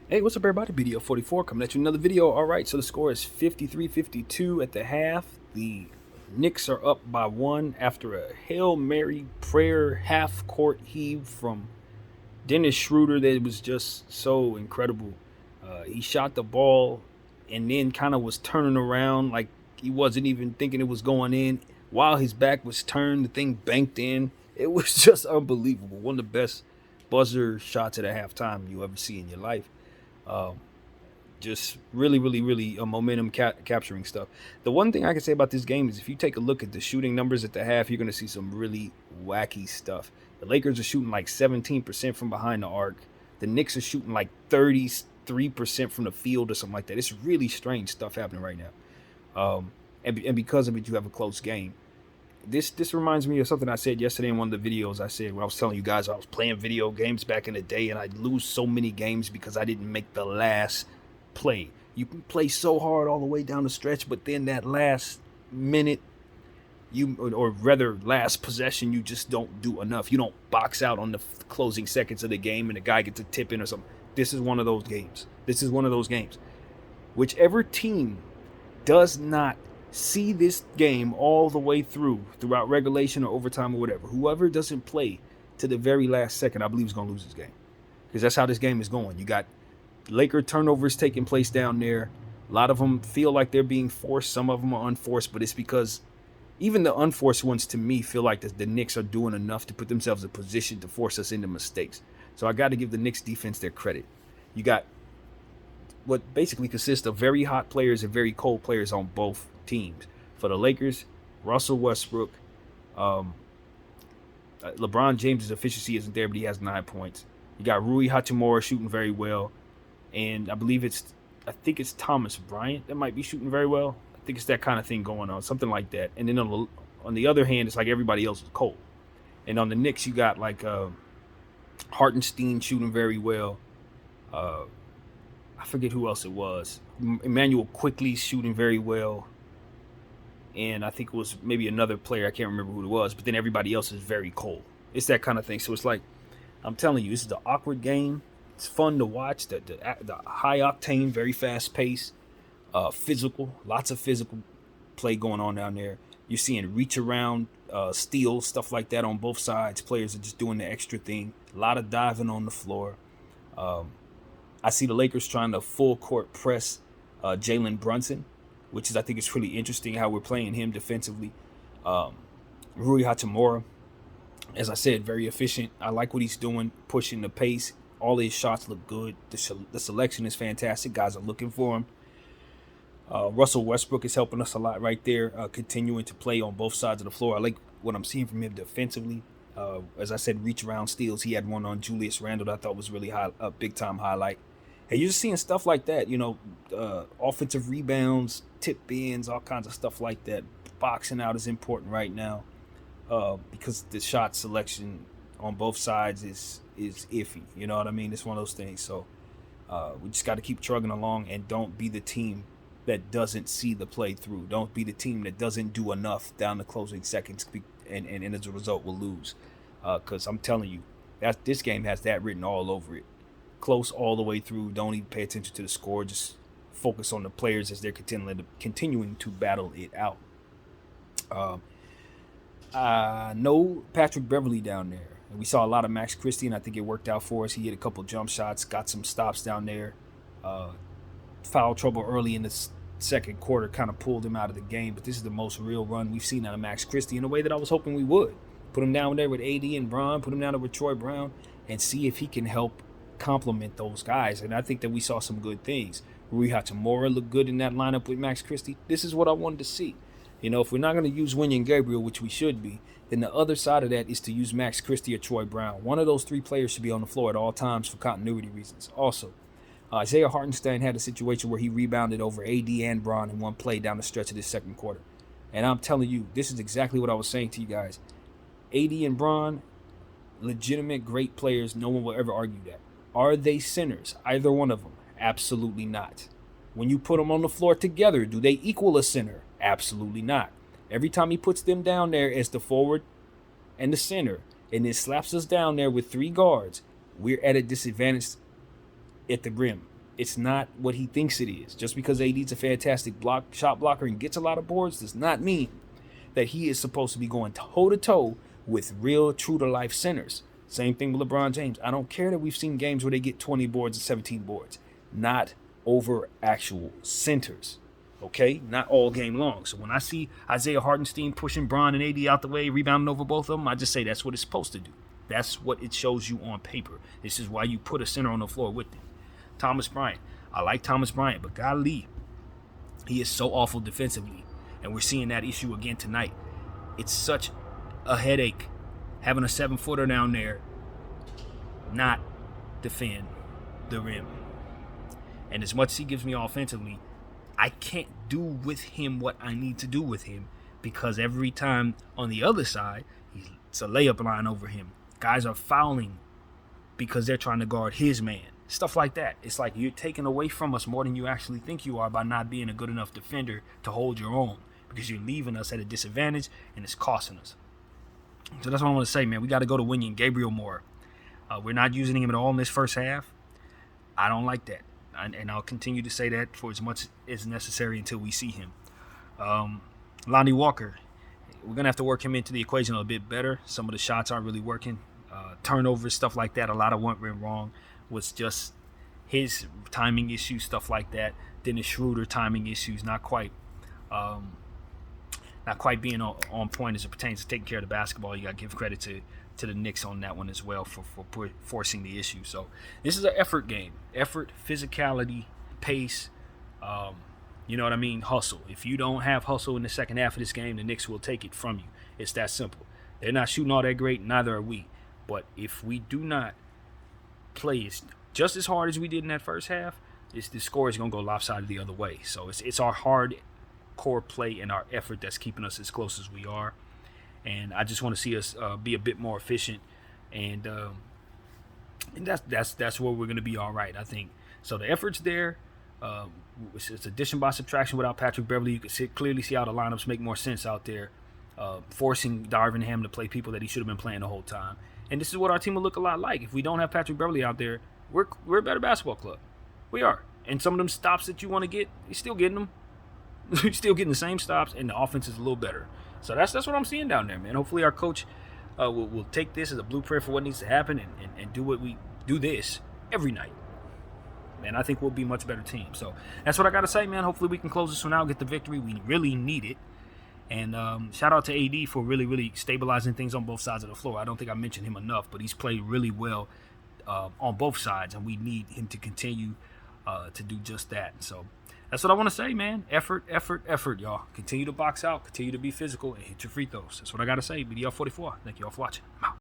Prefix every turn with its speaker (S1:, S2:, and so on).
S1: Hey, what's up, everybody? BDO 44 coming at you another video. All right, so the score is 53-52 at the half. The Knicks are up by one after a Hail Mary prayer half court heave from Dennis Schroeder that was just so incredible. He shot the ball and then kind of was turning around like he wasn't even thinking it was going in. While his back was turned, the thing banked in. It was just unbelievable. One of the best buzzer shots at a halftime you ever see in your life. Um, just really a momentum capturing stuff. The one thing I can say about this game is if you take a look at the shooting numbers at the half, you're going to see some really wacky stuff. The Lakers are shooting like 17% from behind the arc. The Knicks are shooting like 33% from the field or something like that. It's really strange stuff happening right now. And because of it, you have a close game. This reminds me of something I said yesterday in one of the videos. I said when I was telling you guys I was playing video games back in the day and I'd lose so many games because I didn't make the last play. You can play so hard all the way down the stretch, but then that last minute, or rather last possession, you just don't do enough. You don't box out on the closing seconds of the game and the guy gets a tip in or something. This is one of those games. This is one of those games. Whichever team does not see this game all the way throughout regulation or overtime or whatever, whoever doesn't play to the very last second, I believe is going to lose this game. Because that's how this game is going. You got Laker turnovers taking place down there. A lot of them feel like they're being forced. Some of them are unforced, but it's because even the unforced ones, to me, feel like the Knicks are doing enough to put themselves in position to force us into mistakes. So I got to give the Knicks defense their credit. You got what basically consists of very hot players and very cold players on both teams. For the Lakers, Russell Westbrook, LeBron James's efficiency isn't there, but he has 9 points. You got Rui Hachimura shooting very well, and I think it's Thomas Bryant that might be shooting very well. I think it's that kind of thing going on, something like that. And then on the other hand, it's like everybody else is cold. And on the Knicks, you got like Hartenstein shooting very well. I forget who else it was. Emmanuel Quickly shooting very well. And I think it was maybe another player. I can't remember who it was. But then everybody else is very cold. It's that kind of thing. So it's like, I'm telling you, this is an awkward game. It's fun to watch. The high octane, very fast pace, physical, lots of physical play going on down there. You're seeing reach around, steals, stuff like that on both sides. Players are just doing the extra thing. A lot of diving on the floor. I see the Lakers trying to full court press Jalen Brunson, which is, I think it's really interesting how we're playing him defensively. Rui Hachimura, as I said, very efficient. I like what he's doing, pushing the pace. All his shots look good. The selection is fantastic. Guys are looking for him. Russell Westbrook is helping us a lot right there, continuing to play on both sides of the floor. I like what I'm seeing from him defensively. As I said, reach around steals. He had one on Julius Randle that I thought was really a big time highlight. Hey, you're just seeing stuff like that, offensive rebounds, tip ins, all kinds of stuff like that. Boxing out is important right now because the shot selection on both sides is iffy. You know what I mean? It's one of those things. So we just got to keep trugging along and don't be the team that doesn't see the play through. Don't be the team that doesn't do enough down the closing seconds and as a result will lose. Because I'm telling you, this game has that written all over it. Close all the way through. Don't even pay attention to the score. Just focus on the players as they're continuing to battle it out. No Patrick Beverly down there. And we saw a lot of Max Christie, and I think it worked out for us. He hit a couple jump shots, got some stops down there. Foul trouble early in the second quarter kind of pulled him out of the game. But this is the most real run we've seen out of Max Christie in a way that I was hoping we would. Put him down there with AD and Bron, put him down there with Troy Brown, and see if he can help complement those guys. And I think that we saw some good things. Rui Hachimura looked good in that lineup with Max Christie. This is what I wanted to see. If we're not going to use Wenyen Gabriel, which we should be, then the other side of that is to use Max Christie or Troy Brown. One of those three players should be on the floor at all times for continuity reasons. Also, Isaiah Hartenstein had a situation where he rebounded over AD and Bron in one play down the stretch of this second quarter. And I'm telling you, this is exactly what I was saying to you guys. AD and Bron, legitimate great players. No one will ever argue that. Are they centers? Either one of them? Absolutely not. When you put them on the floor together, do they equal a center? Absolutely not. Every time he puts them down there as the forward and the center, and then slaps us down there with three guards, we're at a disadvantage at the rim. It's not what he thinks it is. Just because AD's a fantastic shot blocker and gets a lot of boards does not mean that he is supposed to be going toe-to-toe with real, true-to-life centers. Same thing with LeBron James. I don't care that we've seen games where they get 20 boards and 17 boards. Not over actual centers. Okay? Not all game long. So when I see Isaiah Hartenstein pushing Bron and AD out the way, rebounding over both of them, I just say that's what it's supposed to do. That's what it shows you on paper. This is why you put a center on the floor with them. Thomas Bryant. I like Thomas Bryant, but golly, he is so awful defensively. And we're seeing that issue again tonight. It's such a headache having a 7-footer down there not defend the rim. And as much as he gives me offensively, I can't do with him what I need to do with him, because every time on the other side, it's a layup line over him. Guys are fouling because they're trying to guard his man. Stuff like that. It's like you're taking away from us more than you actually think you are by not being a good enough defender to hold your own, because you're leaving us at a disadvantage and it's costing us. So that's what I want to say, man. We got to go to Wenyen Gabriel more. We're not using him at all in this first half. I don't like that. And I'll continue to say that for as much as necessary until we see him. Lonnie Walker, we're going to have to work him into the equation a little bit better. Some of the shots aren't really working. Turnovers, stuff like that. A lot of what went wrong was just his timing issues, stuff like that. Dennis Schroeder timing issues, not quite being on point as it pertains to taking care of the basketball. You got to give credit to the Knicks on that one as well for forcing the issue. So this is an effort game. Effort, physicality, pace, you know what I mean? Hustle. If you don't have hustle in the second half of this game, the Knicks will take it from you. It's that simple. They're not shooting all that great, neither are we. But if we do not play just as hard as we did in that first half, the score is going to go lopsided the other way. So it's our hard core play and our effort that's keeping us as close as we are. And I just want to see us be a bit more efficient, and that's where we're going to be all right, I think. So the effort's there. It's addition by subtraction without Patrick Beverley. You can clearly see how the lineups make more sense out there, forcing Darvin Ham to play people that he should have been playing the whole time. And this is what our team will look a lot like. If we don't have Patrick Beverley out there, we're a better basketball club. We are. And some of them stops that you want to get, you're still getting them. You're still getting the same stops, and the offense is a little better. So that's what I'm seeing down there, man. Hopefully our coach will take this as a blueprint for what needs to happen and do what we do this every night. And I think we'll be a much better team. So that's what I got to say, man. Hopefully we can close this one out, get the victory. We really need it. And shout out to AD for really, really stabilizing things on both sides of the floor. I don't think I mentioned him enough, but he's played really well on both sides, and we need him to continue to do just that. So that's what I want to say, man. Effort, effort, effort, y'all. Continue to box out, continue to be physical, and hit your free throws. That's what I got to say. BDL 44. Thank you all for watching. I'm out.